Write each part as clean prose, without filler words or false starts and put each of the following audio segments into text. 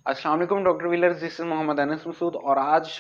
अस्सलाम वालेकुम doctor wheelers, this is Mohammad Anas Masood और आज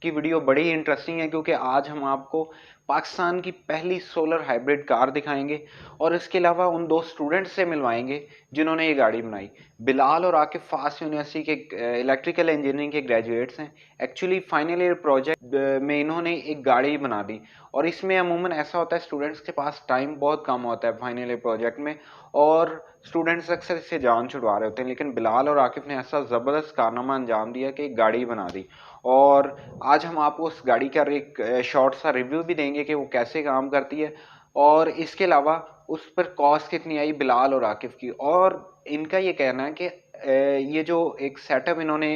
की वीडियो बड़ी ही इंटरेस्टिंग है क्योंकि आज हम आपको पाकिस्तान की पहली सोलर हाइब्रिड कार दिखाएंगे और इसके अलावा उन दो स्टूडेंट्स से मिलवाएंगे जिन्होंने ये गाड़ी बनाई। बिलाल और आकिब फास्ट यूनिवर्सिटी के इलेक्ट्रिकल इंजीनियरिंग के ग्रेजुएट्स हैं। एक्चुअली फाइनल ईयर प्रोजेक्ट में इन्होंने एक गाड़ी बना दी और इसमें अमूमन ऐसा होता है स्टूडेंट्स के पास टाइम बहुत कम होता है फाइनल ईयर प्रोजेक्ट में और स्टूडेंट्स अक्सर इससे जान छुड़वा रहे होते हैं, लेकिन बिलाल और आकिफ ने ऐसा ज़बरदस्त कारनामा अंजाम दिया कि एक गाड़ी बना दी। और आज हम आपको उस गाड़ी का एक शॉर्ट सा रिव्यू भी देंगे कि वो कैसे काम करती है और इसके अलावा उस पर कॉस्ट कितनी आई बिलाल और आकिफ की। और इनका ये कहना है कि ये जो एक सेटअप इन्होंने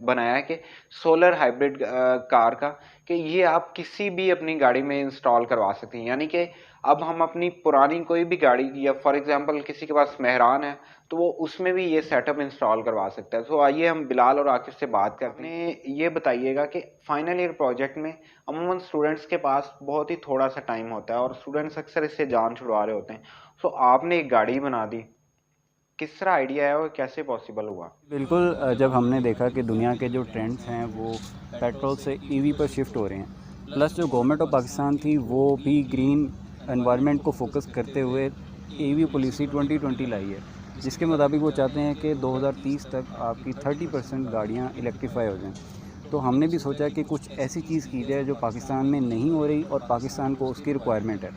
बनाया है कि सोलर हाइब्रिड कार का, कि ये आप किसी भी अपनी गाड़ी में इंस्टॉल करवा सकते हैं। यानी कि अब हम अपनी पुरानी कोई भी गाड़ी या फॉर एग्जांपल किसी के पास मेहरान है तो वो उसमें भी ये सेटअप इंस्टॉल करवा सकता है। तो आइए हम बिलाल और आकिफ से बात करते हैं। ये बताइएगा कि फाइनल ईयर प्रोजेक्ट में अमूमन स्टूडेंट्स के पास बहुत ही थोड़ा सा टाइम होता है और स्टूडेंट्स अक्सर इससे जान छुड़वा रहे होते हैं। सो आपने एक गाड़ी बना दी, किस तरह आइडिया है और कैसे पॉसिबल हुआ? बिल्कुल, जब हमने देखा कि दुनिया के जो ट्रेंड्स हैं वो पेट्रोल से ईवी पर शिफ्ट हो रहे हैं, प्लस जो गवर्नमेंट ऑफ पाकिस्तान थी वो भी ग्रीन एनवायरनमेंट को फोकस करते हुए ईवी पॉलिसी 2020 लाई है, जिसके मुताबिक वो चाहते हैं कि 2030 तक आपकी 30% गाड़ियाँ इलेक्ट्रीफाई हो जाएं। तो हमने भी सोचा कि कुछ ऐसी चीज़ की जाए जो पाकिस्तान में नहीं हो रही और पाकिस्तान को उसकी रिक्वायरमेंट है,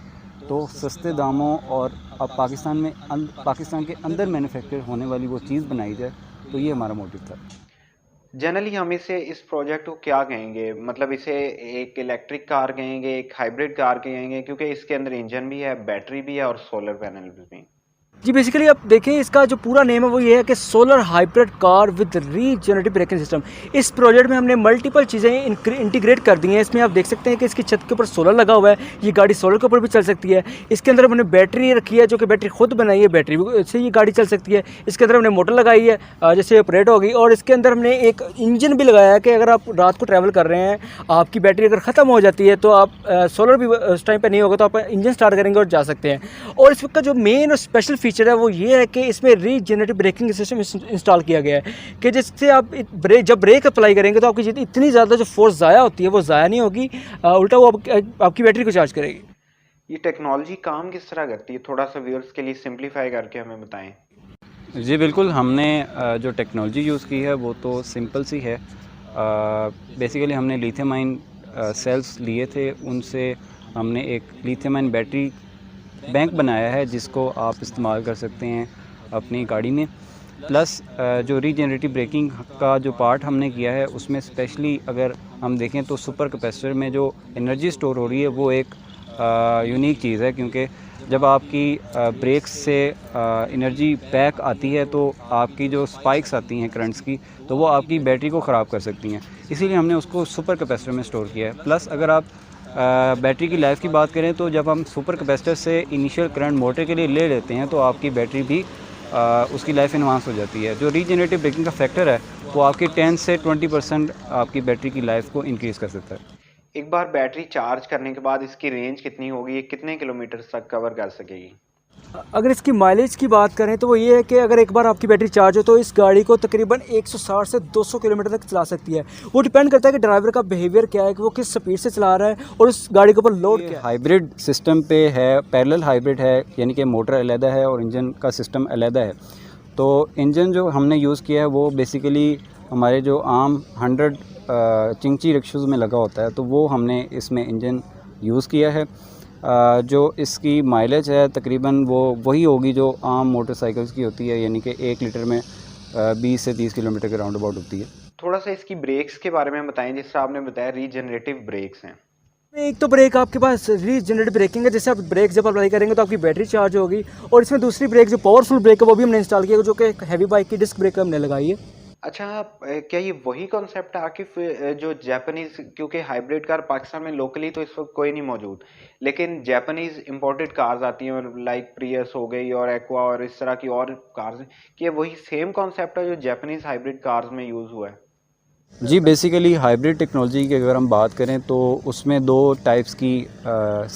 तो सस्ते दामों और अब पाकिस्तान के अंदर मैन्युफैक्चर होने वाली वो चीज़ बनाई जाए। तो ये हमारा मोटिव था। जनरली हम इसे इस प्रोजेक्ट को क्या कहेंगे, मतलब इसे एक इलेक्ट्रिक कार कहेंगे, एक हाइब्रिड कार कहेंगे, क्योंकि इसके अंदर इंजन भी है, बैटरी भी है और सोलर पैनल भी। जी बेसिकली आप देखें, इसका जो पूरा नेम है वो ये है कि solar hybrid car with regenerative braking system. इस प्रोजेक्ट में हमने मल्टीपल चीज़ें इंटीग्रेट कर दी हैं। इसमें आप देख सकते हैं कि इसकी छत के ऊपर सोलर लगा हुआ है, ये गाड़ी सोलर के ऊपर भी चल सकती है। इसके अंदर हमने बैटरी रखी है जो कि बैटरी खुद बनाई है, बैटरी से ये गाड़ी चल सकती है। इसके अंदर हमने मोटर लगाई है जैसे ऑपरेट होगी, और इसके अंदर हमने एक इंजन भी लगाया है कि अगर आप रात को ट्रैवल कर रहे हैं, आपकी बैटरी अगर ख़त्म हो जाती है तो आप सोलर भी उस टाइम पर नहीं होगा तो आप इंजन स्टार्ट करेंगे और जा सकते हैं। और इसका जो मेन और स्पेशल फीचर है वो ये है कि इसमें रीजनरेटिव ब्रेकिंग सिस्टम इंस्टॉल किया गया है कि जिससे आप जब ब्रेक अप्लाई करेंगे तो आपकी इतनी ज़्यादा जो फोर्स ज़ाया होती है वो ज़ाया नहीं होगी, उल्टा वो आपकी बैटरी को चार्ज करेगी। ये टेक्नोलॉजी काम किस तरह करती है, थोड़ा सा व्यूअर्स के लिए सिंप्लीफाई करके हमें बताएं। जी बिल्कुल, हमने जो टेक्नोलॉजी यूज़ की है वो तो सिंपल सी है। बेसिकली हमने लिथियम आयन सेल्स लिए थे, उनसे हमने एक लिथियम आयन बैटरी बैंक बनाया है जिसको आप इस्तेमाल कर सकते हैं अपनी गाड़ी में। प्लस जो रीजनरेटिव ब्रेकिंग का जो पार्ट हमने किया है उसमें स्पेशली अगर हम देखें तो सुपर कैपेसिटर में जो एनर्जी स्टोर हो रही है वो एक यूनिक चीज़ है, क्योंकि जब आपकी ब्रेक्स से एनर्जी बैक आती है तो आपकी जो स्पाइक्स आती हैं करंट्स की, तो वो आपकी बैटरी को ख़राब कर सकती हैं। इसीलिए हमने उसको सुपर कैपेसिटर में स्टोर किया है। प्लस अगर आप बैटरी की लाइफ की बात करें तो जब हम सुपर कैपेसिटर से इनिशियल करंट मोटर के लिए ले लेते हैं तो आपकी बैटरी भी उसकी लाइफ इन्हांस हो जाती है। जो रीजनरेटिव ब्रेकिंग का फैक्टर है वो आपकी 10 से 20% आपकी बैटरी की लाइफ को इंक्रीज़ कर सकता है। एक बार बैटरी चार्ज करने के बाद इसकी रेंज कितनी होगी, ये कितने किलोमीटर तक कवर कर सकेगी? अगर इसकी माइलेज की बात करें तो वो ये है कि अगर एक बार आपकी बैटरी चार्ज हो तो इस गाड़ी को तकरीबन 160 से 200 किलोमीटर तक चला सकती है। वो डिपेंड करता है कि ड्राइवर का बिहेवियर क्या है, कि वो किस स्पीड से चला रहा है और उस गाड़ी के ऊपर लोड क्या है। हाइब्रिड सिस्टम पे है, पैरेलल हाइब्रिड है, यानी कि मोटर अलहदा है और इंजन का सिस्टम अलहदा है। तो इंजन जो हमने यूज़ किया है वो बेसिकली हमारे जो आम 100 चिंची रिक्शोज़ में लगा होता है, तो वो हमने इसमें इंजन यूज़ किया है। जो इसकी माइलेज है तकरीबन वो वही होगी जो आम मोटरसाइकिल्स की होती है, यानी कि 1 लीटर में 20 से 30 किलोमीटर के राउंड अबाउट होती है। थोड़ा सा इसकी ब्रेक्स के बारे में बताएं, जिस तरह आपने बताया रीजनरेटिव ब्रेक्स हैं। एक तो ब्रेक आपके पास रीजनरेटिव ब्रेकिंग है, जैसे आप ब्रेक जब अप्लाई करेंगे तो आपकी बैटरी चार्ज होगी। और इसमें दूसरी ब्रेक जो पावरफुल ब्रेक है वो भी हमने इंस्टॉल किया, जो कि हैवी बाइक की डिस्क ब्रेक हमने लगाई है। अच्छा, क्या ये वही कॉन्सेप्ट है आकिफ जो जापानीज, क्योंकि हाइब्रिड कार पाकिस्तान में लोकली तो इस वक्त कोई नहीं मौजूद, लेकिन जापानीज इंपोर्टेड कार्स आती हैं और लाइक प्रियस हो गई और एक्वा और इस तरह की और कार्स हैं, कि ये वही सेम कॉन्सेप्ट है जो जापानीज हाइब्रिड कार्स में यूज़ हुआ है? जी बेसिकली हाइब्रिड टेक्नोलॉजी की अगर हम बात करें तो उसमें 2 टाइप्स की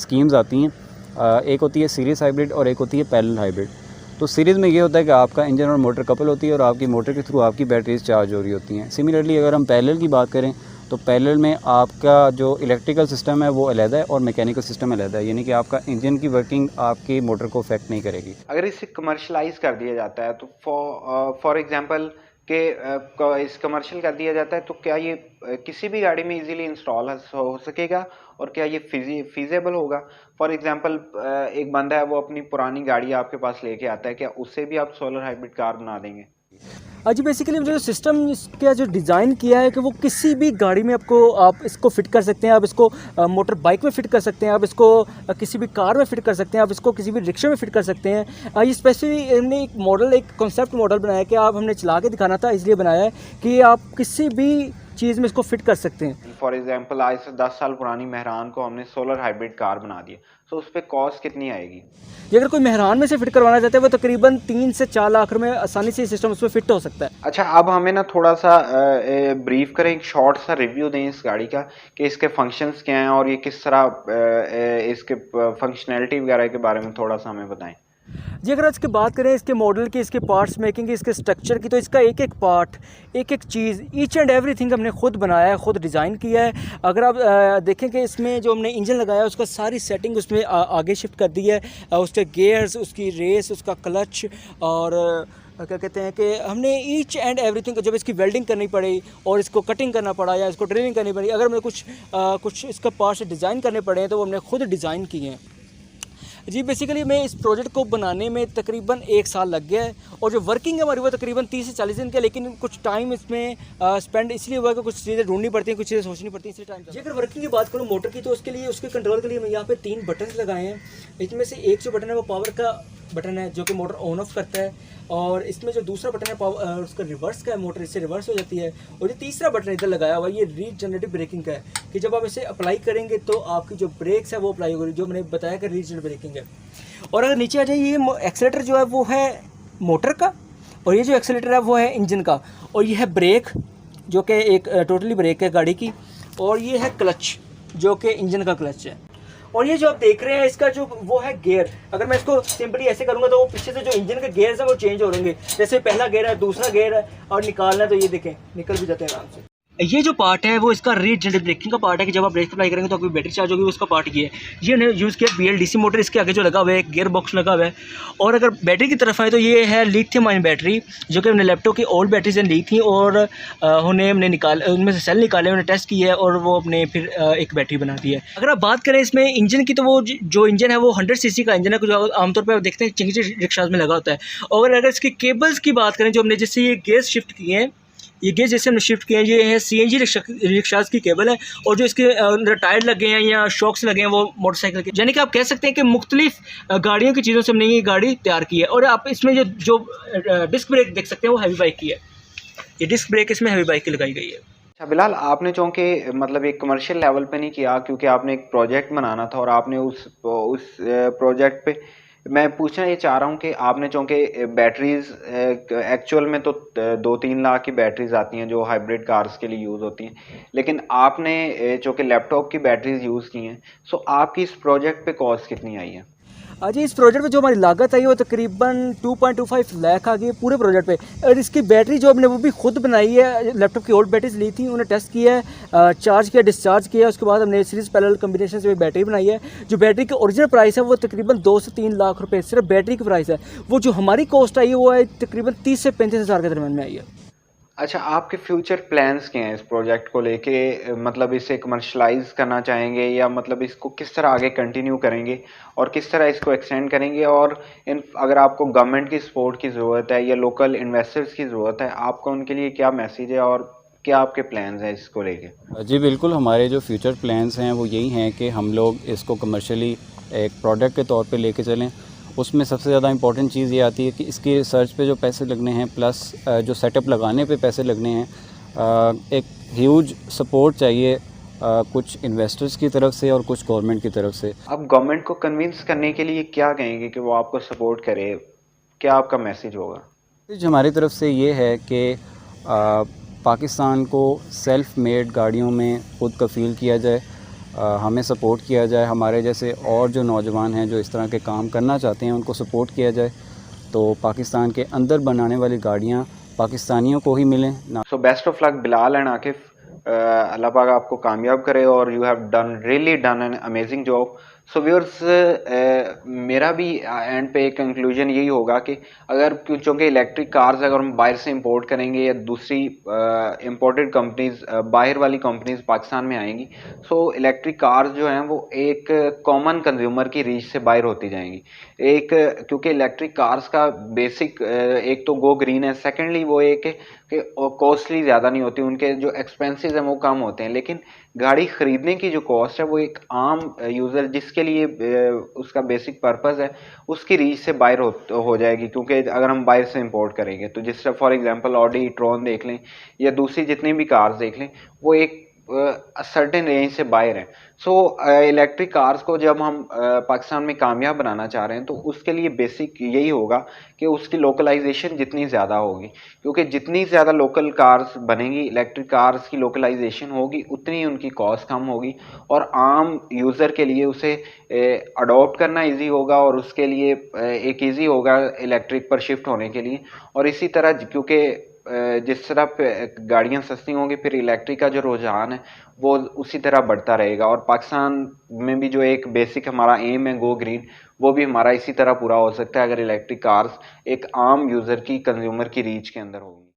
स्कीम्स आती हैं। एक होती है सीरीज़ हाइब्रिड और एक होती है पैरेलल हाइब्रिड। तो सीरीज़ में ये होता है कि आपका इंजन और मोटर कपल होती है और आपकी मोटर के थ्रू आपकी बैटरीज चार्ज हो रही होती हैं। सिमिलरली अगर हम पैरेलल की बात करें तो पैरेलल में आपका जो इलेक्ट्रिकल सिस्टम है वो अलग है और मैकेनिकल सिस्टम अलग है, यानी कि आपका इंजन की वर्किंग आपकी मोटर को अफेक्ट नहीं करेगी। अगर इसे कमर्शलाइज कर दिया जाता है तो फॉर एग्जांपल इस कमर्शियल कर दिया जाता है तो क्या ये किसी भी गाड़ी में इजीली इंस्टॉल हो सकेगा और क्या ये फीजेबल होगा? फॉर एग्जांपल एक बंदा है वो अपनी पुरानी गाड़ी आपके पास लेके आता है, क्या उससे भी आप सोलर हाइब्रिड कार बना देंगे? जी बेसिकली जो सिस्टम इसका जो डिज़ाइन किया है कि वो किसी भी गाड़ी में आपको आप इसको फिट कर सकते हैं, आप इसको मोटर बाइक में फिट कर सकते हैं, आप इसको किसी भी कार में फिट कर सकते हैं, आप इसको किसी भी रिक्शे में फिट कर सकते हैं। ये स्पेसिफिक हमने एक मॉडल, एक कॉन्सेप्ट मॉडल बनाया कि आप हमने चला के दिखाना था, इसलिए बनाया है कि आप किसी भी चीज़ में इसको फिट कर सकते हैं। फॉर एग्जांपल आज से 10 साल पुरानी मेहरान को हमने सोलर हाइब्रिड कार बना दिया, तो उस पर कॉस्ट कितनी आएगी? ये अगर कोई मेहरान में से फिट करवाना चाहता है वो तकरीबन 3 से 4 लाख में आसानी से सिस्टम उसमें फिट हो सकता है। अच्छा, अब हमें ना थोड़ा सा ब्रीफ करें, एक शॉर्ट सा रिव्यू दें इस गाड़ी का कि इसके फंक्शंस क्या हैं और ये किस तरह इसके फंक्शनैलिटी वगैरह के बारे में थोड़ा सा हमें बताएं। जी अगर इसकी बात करें इसके मॉडल की, इसके पार्ट्स मेकिंग की, इसके स्ट्रक्चर की, तो इसका एक एक पार्ट, एक एक चीज़, ईच एंड एवरीथिंग हमने खुद बनाया है, खुद डिज़ाइन किया है। अगर आप देखें कि इसमें जो हमने इंजन लगाया है उसका सारी सेटिंग उसमें आगे शिफ्ट कर दी है, उसके गेयर्स, उसकी रेस, उसका क्लच और क्या कहते हैं कि हमने ईच एंड एवरीथिंग, जब इसकी वेल्डिंग करनी पड़ी और इसको कटिंग करना पड़ा या इसको ड्रिलिंग करनी पड़ी, अगर हमें कुछ इसका पार्ट्स डिज़ाइन करने पड़े हैं तो वो हमने खुद डिज़ाइन किए हैं। जी बेसिकली मैं इस प्रोजेक्ट को बनाने में तकरीबन 1 साल लग गया है और जो वर्किंग है हमारी वो तकरीबन 30 से 40 दिन का, लेकिन कुछ टाइम इसमें स्पेंड इसलिए हुआ कि कुछ चीज़ें ढूंढनी पड़ती हैं, कुछ चीज़ें सोचनी पड़ती हैं, इसलिए टाइम। जी अगर वर्किंग की बात करूँ मोटर की, तो उसके लिए, उसके कंट्रोल के लिए मैं यहाँ पे 3 बटन लगाए हैं। इसमें से एक जो बटन है वो पावर का बटन है जो कि मोटर ऑन ऑफ करता है, और इसमें जो दूसरा बटन है उसका रिवर्स का है, मोटर इससे रिवर्स हो जाती है, और जो तीसरा बटन इधर लगाया हुआ है ये रीजनरेटिव ब्रेकिंग का है कि जब आप इसे अप्लाई करेंगे तो आपकी जो ब्रेक्स है वो अप्लाई होगी, जो मैंने बताया कि रीजनरेटिव ब्रेकिंग है। और अगर नीचे आ जाइए, ये एक्सेलेटर जो है वो है मोटर का और ये जो एक्सेलेटर है वो है इंजन का, और ये है ब्रेक जो कि एक टोटली ब्रेक है गाड़ी की, और ये है क्लच जो कि इंजन का क्लच है, और ये जो आप देख रहे हैं इसका जो वो है गियर। अगर मैं इसको सिंपली ऐसे करूंगा तो वो पीछे से जो इंजन के गियर्स हैं वो चेंज हो रहेंगे, जैसे पहला गियर है, दूसरा गियर है, और निकालना है तो ये देखें निकल भी जाते हैं आराम से। ये जो पार्ट है वो इसका रीजनरेटिव ब्रेकिंग का पार्ट है कि जब आप ब्रेक अप्लाई करेंगे तो आपकी बैटरी चार्ज होगी, उसका पार्ट ये है। ये हमने यूज़ किया BLDC मोटर, इसके आगे जो लगा हुआ है गियर बॉक्स लगा हुआ है। और अगर बैटरी की तरफ आए तो ये है लिथियम आयन बैटरी जो कि हमने लैपटॉप की ओल्ड बैटरी से ली थी और उन्हें हमने उनमें से सेल निकाले, उन्हें टेस्ट किया है और वो अपने फिर एक बैटरी बना दी है। अगर आप बात करें इसमें इंजन की, तो वो जो इंजन है वो 100 cc का इंजन है, जो आमतौर पर देखते हैं चिंगी रिक्शाज में लगा होता है। और अगर इसकी केबल्स की बात करें, जो हमने जैसे ये गेयर्स शिफ्ट किए हैं, ये गेज जैसे हमने शिफ्ट किए हैं, ये है CNG रिक्शाज की केबल है, और जो इसके अंदर टायर लगे हैं या शॉक्स लगे हैं वो मोटरसाइकिल के, यानी कि आप कह सकते हैं कि मुख्तलिफ गाड़ियों की चीज़ों से हमने ये गाड़ी तैयार की है। और आप इसमें जो डिस्क ब्रेक देख सकते हैं वो हैवी बाइक की है, ये डिस्क ब्रेक इसमें हैवी बाइक की लगाई गई है। अच्छा बिलाल, आपने चूँकि मतलब एक कमर्शियल लेवल पे नहीं किया क्योंकि आपने एक प्रोजेक्ट बनाना था और आपने उस प्रोजेक्ट पे, मैं पूछना ये चाह रहा हूँ कि आपने चूँकि बैटरीज एक्चुअल में तो 2-3 लाख की बैटरीज आती हैं जो हाइब्रिड कार्स के लिए यूज़ होती हैं, लेकिन आपने चूँकि लैपटॉप की बैटरीज यूज़ की हैं, सो आपकी इस प्रोजेक्ट पे कॉस्ट कितनी आई है? जी इस प्रोजेक्ट में जो हमारी लागत आई वो तकरीबन 2.25 लाख आ गई है पूरे प्रोजेक्ट पे। और इसकी बैटरी जो हमने वो भी खुद बनाई है, लैपटॉप की ओल्ड बैटरीज ली थी, उन्हें टेस्ट किया है, चार्ज किया, डिस्चार्ज किया, उसके बाद हमने सीरीज पैरेलल कम्बिनेशन से बैटरी बनाई है। जो बैटरी की ओरिजिनल प्राइस है वो तकरीबन 2 से 3 लाख रुपये सिर्फ बैटरी की प्राइस है। वो जो हमारी कॉस्ट आई है वो है तकरीबन 30 से 35 हज़ार के दरमियान में आई है। अच्छा, आपके फ्यूचर प्लान्स क्या हैं इस प्रोजेक्ट को लेके? मतलब इसे कमर्शलाइज करना चाहेंगे या मतलब इसको किस तरह आगे कंटिन्यू करेंगे और किस तरह इसको एक्सटेंड करेंगे? और अगर आपको गवर्नमेंट की सपोर्ट की ज़रूरत है या लोकल इन्वेस्टर्स की ज़रूरत है, आपका उनके लिए क्या मैसेज है और क्या आपके प्लान्स हैं इसको लेके? जी बिल्कुल, हमारे जो फ्यूचर प्लान्स हैं वो यही हैं कि हम लोग इसको कमर्शियली एक प्रोडक्ट के तौर पे लेके चलें। उसमें सबसे ज़्यादा इंपॉर्टेंट चीज़ ये आती है कि इसकी रिसर्च पे जो पैसे लगने हैं प्लस जो सेटअप लगाने पे पैसे लगने हैं, एक ह्यूज सपोर्ट चाहिए कुछ इन्वेस्टर्स की तरफ से और कुछ गवर्नमेंट की तरफ से। आप गवर्नमेंट को कन्विंस करने के लिए क्या कहेंगे कि वो आपको सपोर्ट करे? क्या आपका मैसेज होगा? जो हमारी तरफ से ये है कि पाकिस्तान को सेल्फ मेड गाड़ियों में खुद कफ़ील किया जाए, हमें सपोर्ट किया जाए, हमारे जैसे और जो नौजवान हैं जो इस तरह के काम करना चाहते हैं उनको सपोर्ट किया जाए, तो पाकिस्तान के अंदर बनाने वाली गाड़ियाँ पाकिस्तानियों को ही मिलें ना। So best of luck Bilal and Akif, अल्लाह पाक आपको कामयाब करे और you have done really done an amazing job. So viewers, मेरा भी एंड पे एक कंक्लूजन यही होगा कि अगर चूँकि इलेक्ट्रिक कार्स अगर हम बाहर से इंपोर्ट करेंगे या दूसरी इंपोर्टेड कंपनीज बाहर वाली कंपनीज पाकिस्तान में आएंगी, सो इलेक्ट्रिक कार्स जो हैं वो एक कॉमन कंज्यूमर की रीच से बाहर होती जाएंगी। एक क्योंकि इलेक्ट्रिक कार्स का बेसिक एक तो गो ग्रीन है, सेकेंडली वो एक कि कॉस्टली ज़्यादा नहीं होती, उनके जो एक्सपेंसेस हैं वो कम होते हैं, लेकिन गाड़ी ख़रीदने की जो कॉस्ट है वो एक आम यूज़र जिसके लिए उसका बेसिक पर्पस है उसकी रीच से बाहर हो जाएगी। क्योंकि अगर हम बाहर से इंपोर्ट करेंगे तो जिस तरह फॉर एग्जांपल ऑडी ट्रॉन देख लें या दूसरी जितनी भी कार्स देख लें, वो एक सर्टेन रेंज से बाहर हैं। सो इलेक्ट्रिक कार्स को जब हम पाकिस्तान में कामयाब बनाना चाह रहे हैं तो उसके लिए बेसिक यही होगा कि उसकी लोकलाइजेशन जितनी ज़्यादा होगी, क्योंकि जितनी ज़्यादा लोकल कार्स बनेंगी, इलेक्ट्रिक कार्स की लोकलाइजेशन होगी, उतनी उनकी कॉस्ट कम होगी और आम यूज़र के लिए उसे अडॉप्ट करना इजी होगा और उसके लिए एक इजी होगा इलेक्ट्रिक पर शिफ्ट होने के लिए। और इसी तरह क्योंकि जिस तरह गाड़ियाँ सस्ती होंगी फिर इलेक्ट्रिक का जो रुझान है वो उसी तरह बढ़ता रहेगा और पाकिस्तान में भी जो एक बेसिक हमारा एम है गो ग्रीन, वो भी हमारा इसी तरह पूरा हो सकता है अगर इलेक्ट्रिक कार्स एक आम यूज़र की कंज्यूमर की रीच के अंदर होगी।